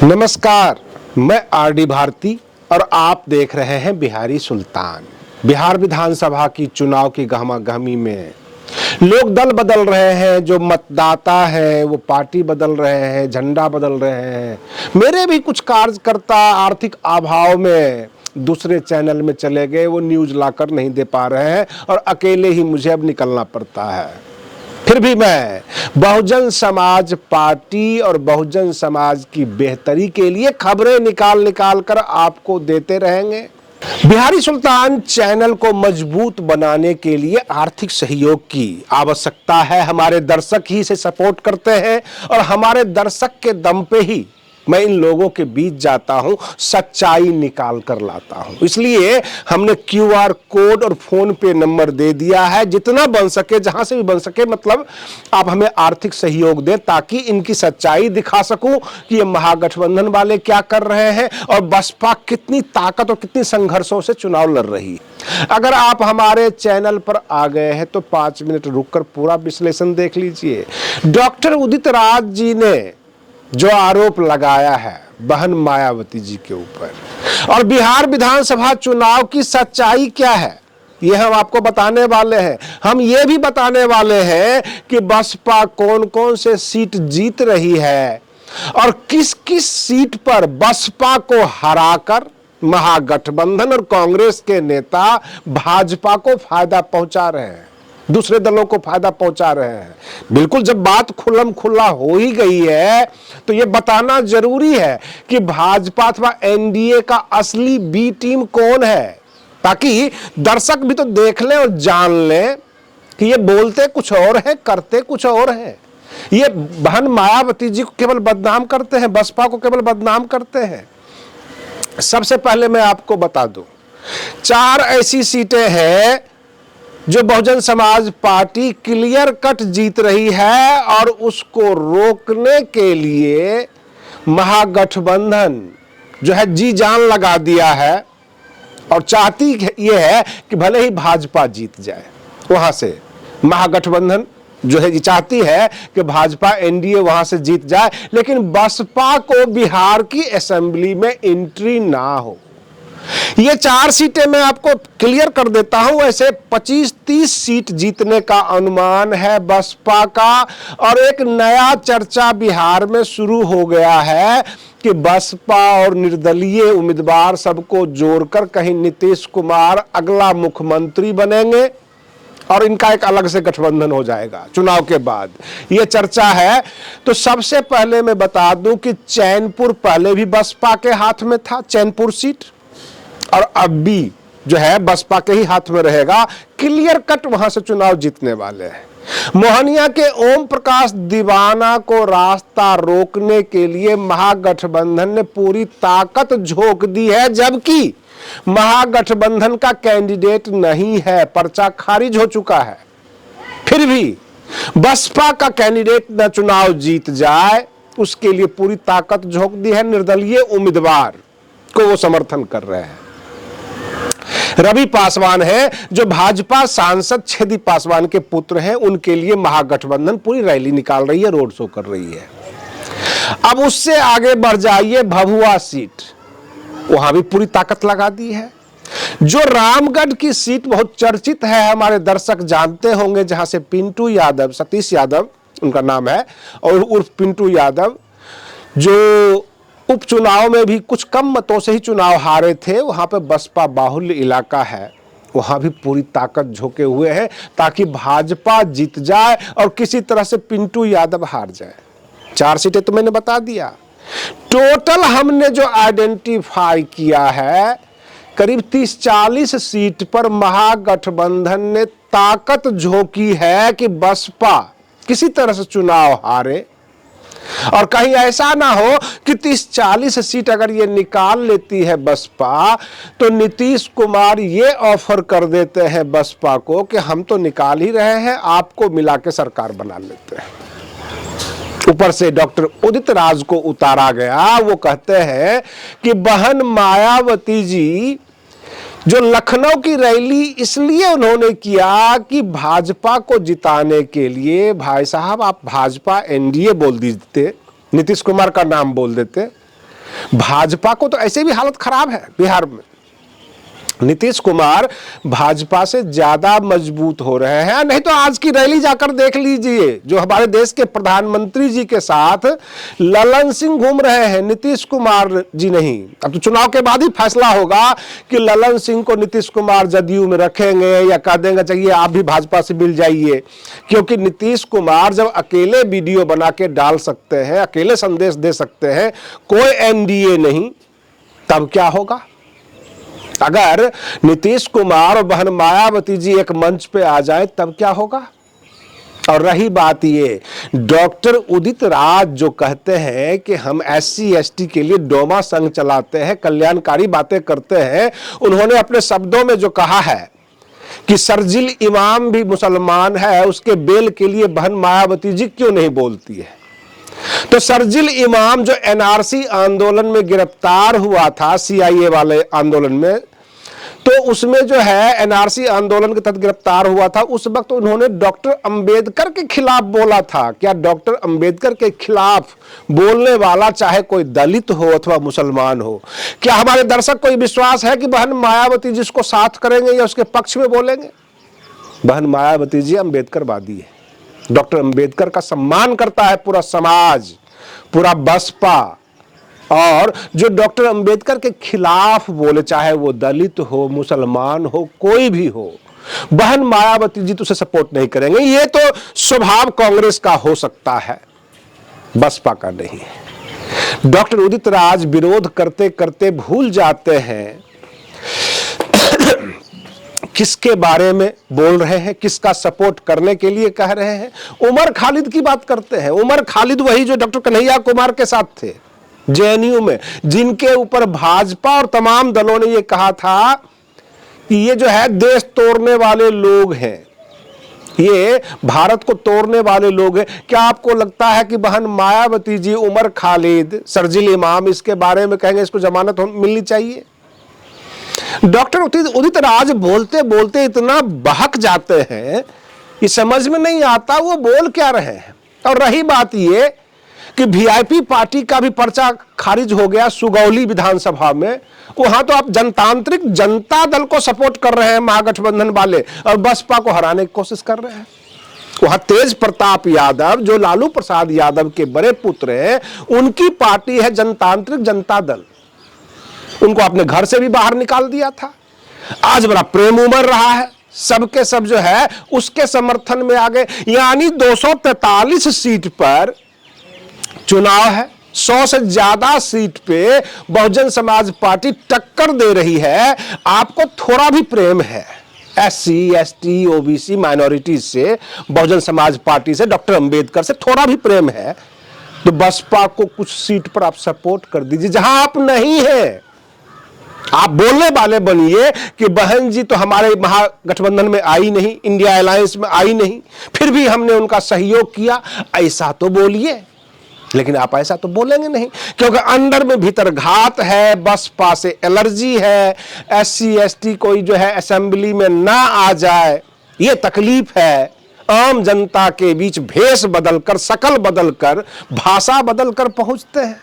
नमस्कार, मैं आरडी भारती और आप देख रहे हैं बिहारी सुल्तान। बिहार विधानसभा की चुनाव की गहमागहमी में लोग दल बदल रहे हैं, जो मतदाता है वो पार्टी बदल रहे हैं, झंडा बदल रहे हैं। मेरे भी कुछ कार्यकर्ता आर्थिक अभाव में दूसरे चैनल में चले गए, वो न्यूज लाकर नहीं दे पा रहे हैं और अकेले ही मुझे अब निकलना पड़ता है। फिर भी मैं बहुजन समाज पार्टी और बहुजन समाज की बेहतरी के लिए खबरें निकाल कर आपको देते रहेंगे। बिहारी सुल्तान चैनल को मजबूत बनाने के लिए आर्थिक सहयोग की आवश्यकता है। हमारे दर्शक ही इसे सपोर्ट करते हैं और हमारे दर्शक के दम पे ही मैं इन लोगों के बीच जाता हूं, सच्चाई निकाल कर लाता हूं। इसलिए हमने क्यूआर कोड और फोन पे नंबर दे दिया है। जितना बन सके, जहां से भी बन सके, मतलब आप हमें आर्थिक सहयोग दें ताकि इनकी सच्चाई दिखा सकूं कि ये महागठबंधन वाले क्या कर रहे हैं और बसपा कितनी ताकत और कितनी संघर्षों से चुनाव लड़ रही है। अगर आप हमारे चैनल पर आ गए हैं तो 5 मिनट रुककर पूरा विश्लेषण देख लीजिए। डॉक्टर उदित राज जी ने जो आरोप लगाया है बहन मायावती जी के ऊपर, और बिहार विधानसभा चुनाव की सच्चाई क्या है, ये हम आपको बताने वाले हैं। हम ये भी बताने वाले हैं कि बसपा कौन कौन से सीट जीत रही है और किस किस सीट पर बसपा को हराकर महागठबंधन और कांग्रेस के नेता भाजपा को फायदा पहुंचा रहे हैं, दूसरे दलों को फायदा पहुंचा रहे हैं। बिल्कुल, जब बात खुल्लम खुल्ला हो ही गई है तो यह बताना जरूरी है कि भाजपा अथवा एनडीए का असली बी टीम कौन है, ताकि दर्शक भी तो देख लें और जान लें कि ये बोलते कुछ और है, करते कुछ और है। ये बहन मायावती जी को केवल बदनाम करते हैं, बसपा को केवल बदनाम करते हैं। सबसे पहले मैं आपको बता दूं, 4 ऐसी सीटें हैं जो Bahujan Samaj party clear cut जीत रही है और उसको रोकने के लिए महागठबंधन जो है जी जान लगा दिया है और चाहती ये है कि भले ही भाजपा जीत जाए, वहां से महागठबंधन जो है चाहती है कि भाजपा एनडीए वहां से जीत जाए, लेकिन बसपा को बिहार की असेंबली में एंट्री ना हो। ये 4 सीटें मैं आपको क्लियर कर देता हूं। ऐसे 25-30 सीट जीतने का अनुमान है बसपा का, और एक नया चर्चा बिहार में शुरू हो गया है कि बसपा और निर्दलीय उम्मीदवार सबको जोड़कर कहीं नीतीश कुमार अगला मुख्यमंत्री बनेंगे और इनका एक अलग से गठबंधन हो जाएगा चुनाव के बाद, ये चर्चा है। तो सबसे पहले मैं बता दूं कि चैनपुर पहले भी बसपा के हाथ में था, चैनपुर सीट, और अब भी जो है बसपा के ही हाथ में रहेगा। क्लियर कट वहां से चुनाव जीतने वाले हैं। मोहनिया के ओम प्रकाश दीवाना को रास्ता रोकने के लिए महागठबंधन ने पूरी ताकत झोंक दी है, जबकि महागठबंधन का कैंडिडेट नहीं है, पर्चा खारिज हो चुका है। फिर भी बसपा का कैंडिडेट न चुनाव जीत जाए, उसके लिए पूरी ताकत झोंक दी है। निर्दलीय उम्मीदवार को वो समर्थन कर रहे हैं। रवि पासवान है जो भाजपा सांसद छेदी पासवान के पुत्र हैं, उनके लिए महागठबंधन पूरी रैली निकाल रही है, रोड शो कर रही है। अब उससे आगे बढ़ जाइए, भभुआ सीट, वहां भी पूरी ताकत लगा दी है। जो रामगढ़ की सीट बहुत चर्चित है, हमारे दर्शक जानते होंगे, जहां से पिंटू यादव, सतीश यादव उनका नाम है, और उर्फ पिंटू यादव जो उपचुनाव में भी कुछ कम मतों से ही चुनाव हारे थे, वहां पे बसपा बाहुल्य इलाका है, वहां भी पूरी ताकत झोंके हुए हैं ताकि भाजपा जीत जाए और किसी तरह से पिंटू यादव हार जाए। 4 सीटें तो मैंने बता दिया। टोटल हमने जो आइडेंटिफाई किया है, करीब 30-40 सीट पर महागठबंधन ने ताकत झोंकी है कि बसपा किसी तरह से चुनाव हारे, और कहीं ऐसा ना हो कि 30-40 सीट अगर ये निकाल लेती है बसपा, तो नीतीश कुमार ये ऑफर कर देते हैं बसपा को कि हम तो निकाल ही रहे हैं, आपको मिला के सरकार बना लेते हैं। ऊपर से डॉक्टर उदित राज को उतारा गया। वो कहते हैं कि बहन मायावती जी जो लखनऊ की रैली इसलिए उन्होंने किया कि भाजपा को जिताने के लिए, भाई साहब आप भाजपा एनडीए बोल देते, नीतीश कुमार का नाम बोल देते, भाजपा को तो ऐसे भी हालत खराब है बिहार में। नीतीश कुमार भाजपा से ज्यादा मजबूत हो रहे हैं। नहीं तो आज की रैली जाकर देख लीजिए, जो हमारे देश के प्रधानमंत्री जी के साथ ललन सिंह घूम रहे हैं, नीतीश कुमार जी नहीं। अब तो चुनाव के बाद ही फैसला होगा कि ललन सिंह को नीतीश कुमार जदयू में रखेंगे या कह देंगे चाहिए आप भी भाजपा से मिल जाइए। क्योंकि नीतीश कुमार जब अकेले वीडियो बना के डाल सकते हैं, अकेले संदेश दे सकते हैं, कोई एनडीए नहीं, तब क्या होगा? अगर नीतीश कुमार और बहन मायावती जी एक मंच पे आ जाए तब क्या होगा? और रही बात ये, डॉक्टर उदित राज जो कहते हैं कि हम SC ST के लिए डोमा संघ चलाते हैं, कल्याणकारी बातें करते हैं, उन्होंने अपने शब्दों में जो कहा है कि शर्जिल इमाम भी मुसलमान है, उसके बेल के लिए बहन मायावती जी क्यों नहीं बोलती है? तो शर्जिल इमाम जो NRC आंदोलन में गिरफ्तार हुआ था, CIA वाले आंदोलन में, तो उसमें जो है NRC आंदोलन के तहत गिरफ्तार हुआ था, उस वक्त उन्होंने डॉक्टर अंबेडकर के खिलाफ बोला था। क्या डॉक्टर अंबेडकर के खिलाफ बोलने वाला चाहे कोई दलित हो अथवा मुसलमान हो, क्या हमारे दर्शक को विश्वास है कि बहन मायावती जिसको साथ करेंगे या उसके पक्ष में बोलेंगे? बहन मायावती जी अंबेडकरवादी है, डॉक्टर अंबेडकर का सम्मान करता है पूरा समाज, पूरा बसपा। और जो डॉक्टर अंबेडकर के खिलाफ बोले, चाहे वो दलित हो, मुसलमान हो, कोई भी हो, बहन मायावती जी तो उसे सपोर्ट नहीं करेंगे। ये तो स्वभाव कांग्रेस का हो सकता है, बसपा का नहीं है। डॉक्टर उदित राज विरोध करते करते भूल जाते हैं किसके बारे में बोल रहे हैं, किसका सपोर्ट करने के लिए कह रहे हैं। उमर खालिद की बात करते हैं। उमर खालिद वही जो डॉक्टर कन्हैया कुमार के साथ थे JNU में, जिनके ऊपर भाजपा और तमाम दलों ने यह कहा था कि ये जो है देश तोड़ने वाले लोग हैं, ये भारत को तोड़ने वाले लोग हैं। क्या आपको लगता है कि बहन मायावती जी, उमर खालिद, शर्जिल इमाम इसके बारे में कहेंगे इसको जमानत मिलनी चाहिए? डॉक्टर उदित राज बोलते बोलते इतना बहक जाते हैं कि समझ में नहीं आता वो बोल क्या रहे हैं। और रही बात ये कि VIP पार्टी का भी पर्चा खारिज हो गया सुगौली विधानसभा में, वहां तो आप जनतांत्रिक जनता दल को सपोर्ट कर रहे हैं महागठबंधन वाले, और बसपा को हराने की कोशिश कर रहे हैं। वहां तेज प्रताप यादव जो लालू प्रसाद यादव के बड़े पुत्र हैं, उनकी पार्टी है जनतांत्रिक जनता दल, उनको अपने घर से भी बाहर निकाल दिया था। आज बड़ा प्रेम उमड़ रहा है, सबके सब जो है उसके समर्थन में आ गए। यानी 243 सीट पर चुनाव है, 100 से ज्यादा सीट पे बहुजन समाज पार्टी टक्कर दे रही है। आपको थोड़ा भी प्रेम है SC ST OBC माइनॉरिटीज से, बहुजन समाज पार्टी से, डॉक्टर अंबेडकर से थोड़ा भी प्रेम है, तो बसपा को कुछ सीट पर आप सपोर्ट कर दीजिए। जहां आप नहीं हैं, आप बोलने वाले बनिए कि बहन जी तो हमारे महागठबंधन में आई नहीं, इंडिया अलायंस में आई नहीं, फिर भी हमने उनका सहयोग किया, ऐसा तो बोलिए। लेकिन आप ऐसा तो बोलेंगे नहीं, क्योंकि अंदर में भीतर घात है, बसपा से एलर्जी है, SC ST कोई जो है असेंबली में ना आ जाए ये तकलीफ है। आम जनता के बीच भेष बदलकर, शकल बदलकर, भाषा बदलकर पहुंचते हैं।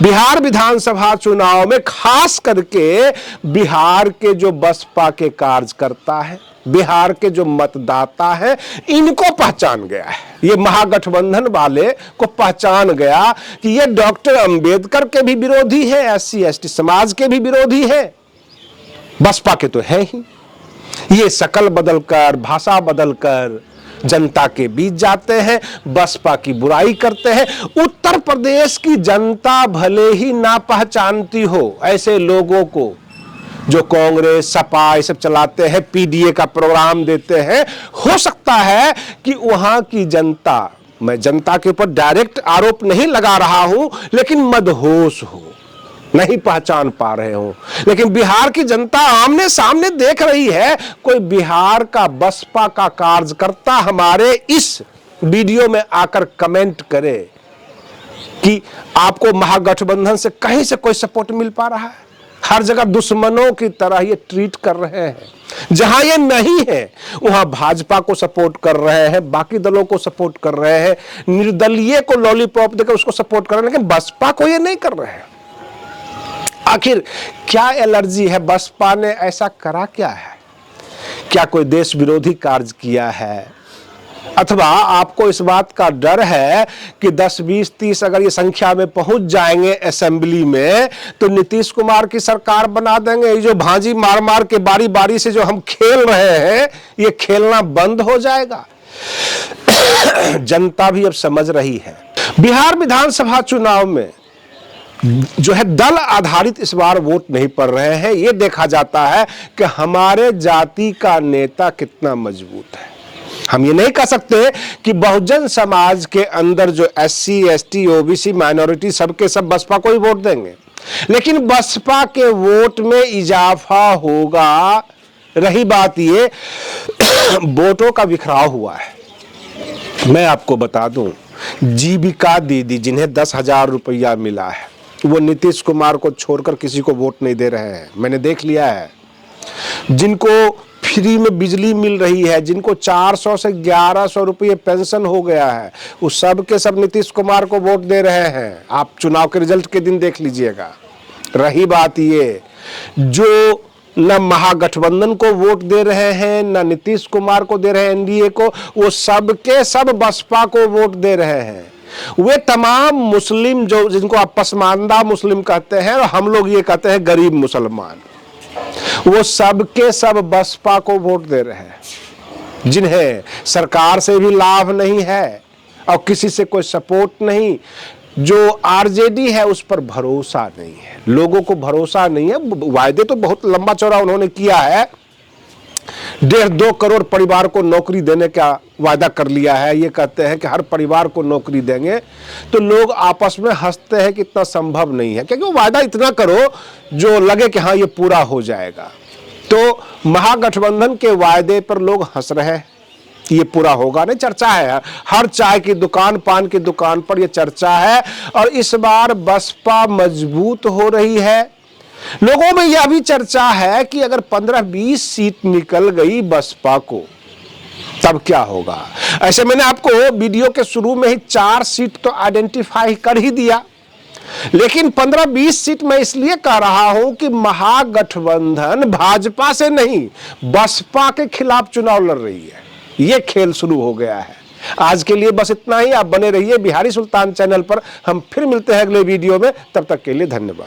बिहार विधानसभा चुनाव में खास करके बिहार के जो बसपा के कार्यकर्ता है, बिहार के जो मतदाता है, इनको पहचान गया है, ये महागठबंधन वाले को पहचान गया कि ये डॉक्टर अंबेडकर के भी विरोधी है, SC ST समाज के भी विरोधी है, बसपा के तो है ही। ये शकल बदलकर, भाषा बदलकर जनता के बीच जाते हैं, बसपा की बुराई करते हैं। उत्तर प्रदेश की जनता भले ही ना पहचानती हो ऐसे लोगों को जो कांग्रेस सपा ये सब चलाते हैं, PDA का प्रोग्राम देते हैं, हो सकता है कि वहां की जनता, मैं जनता के ऊपर डायरेक्ट आरोप नहीं लगा रहा हूं, लेकिन मदहोश हो, नहीं पहचान पा रहे हो। लेकिन बिहार की जनता आमने सामने देख रही है। कोई बिहार का बसपा का कार्यकर्ता हमारे इस वीडियो में आकर कमेंट करे कि आपको महागठबंधन से कहीं से कोई सपोर्ट मिल पा रहा है? हर जगह दुश्मनों की तरह ये ट्रीट कर रहे हैं। जहां ये नहीं है वहां भाजपा को सपोर्ट कर रहे हैं, बाकी दलों को सपोर्ट कर रहे हैं, निर्दलीय को लॉलीपॉप देकर उसको सपोर्ट कर रहे हैं, लेकिन बसपा को ये नहीं कर रहे हैं। आखिर क्या एलर्जी है? बसपा ने ऐसा करा क्या है? क्या कोई देश विरोधी कार्य किया है? अथवा आपको इस बात का डर है कि 10, 20, 30 अगर ये संख्या में पहुंच जाएंगे असेंबली में तो नीतीश कुमार की सरकार बना देंगे? ये जो भांजी मार मार के बारी बारी से जो हम खेल रहे हैं, ये खेलना बंद हो जाएगा। जनता भी अब समझ रही है। बिहार विधानसभा चुनाव में जो है दल आधारित इस बार वोट नहीं पड़ रहे हैं। यह देखा जाता है कि हमारे जाति का नेता कितना मजबूत है। हम ये नहीं कह सकते कि बहुजन समाज के अंदर जो SC, ST, OBC माइनॉरिटी सबके सब बसपा को ही वोट देंगे, लेकिन बसपा के वोट में इजाफा होगा। रही बात ये वोटों का बिखराव हुआ है। मैं आपको बता दूं, जीविका दीदी जिन्हें 10,000 रुपया मिला है, वो नीतीश कुमार को छोड़कर किसी को वोट नहीं दे रहे हैं। मैंने देख लिया है। जिनको फ्री में बिजली मिल रही है, जिनको 400 से 1100 रुपये पेंशन हो गया है, वो सब के सब नीतीश कुमार को वोट दे रहे हैं। आप चुनाव के रिजल्ट के दिन देख लीजिएगा। रही बात ये, जो न महागठबंधन को वोट दे रहे हैं, न नीतीश कुमार को दे रहे हैं NDA को, वो सब के सब बसपा को वोट दे रहे हैं। वे तमाम मुस्लिम जो जिनको आप पसमानदा मुस्लिम कहते हैं और हम लोग ये कहते हैं गरीब मुसलमान, वो सब के सब बसपा को वोट दे रहे हैं, जिन्हें सरकार से भी लाभ नहीं है और किसी से कोई सपोर्ट नहीं। जो RJD है उस पर भरोसा नहीं है, लोगों को भरोसा नहीं है। वायदे तो बहुत लंबा चौड़ा उन्होंने किया है, 1.5-2 करोड़ परिवार को नौकरी देने का वायदा कर लिया है। ये कहते हैं कि हर परिवार को नौकरी देंगे, तो लोग आपस में हंसते हैं कि इतना संभव नहीं है, क्योंकि वो वायदा इतना करो जो लगे कि हाँ ये पूरा हो जाएगा। तो महागठबंधन के वायदे पर लोग हंस रहे हैं, ये पूरा होगा नहीं। चर्चा है हर चाय की दुकान, पान की दुकान पर ये चर्चा है। और इस बार बसपा मजबूत हो रही है। लोगों में यह भी चर्चा है कि अगर 15-20 सीट निकल गई बसपा को तब क्या होगा। ऐसे मैंने आपको वीडियो के शुरू में ही 4 सीट तो आइडेंटिफाई कर ही दिया, लेकिन 15-20 सीट मैं इसलिए कह रहा हूं कि महागठबंधन भाजपा से नहीं बसपा के खिलाफ चुनाव लड़ रही है। यह खेल शुरू हो गया है। आज के लिए बस इतना ही। आप बने रहिए बिहारी सुल्तान चैनल पर। हम फिर मिलते हैं अगले वीडियो में। तब तक के लिए धन्यवाद।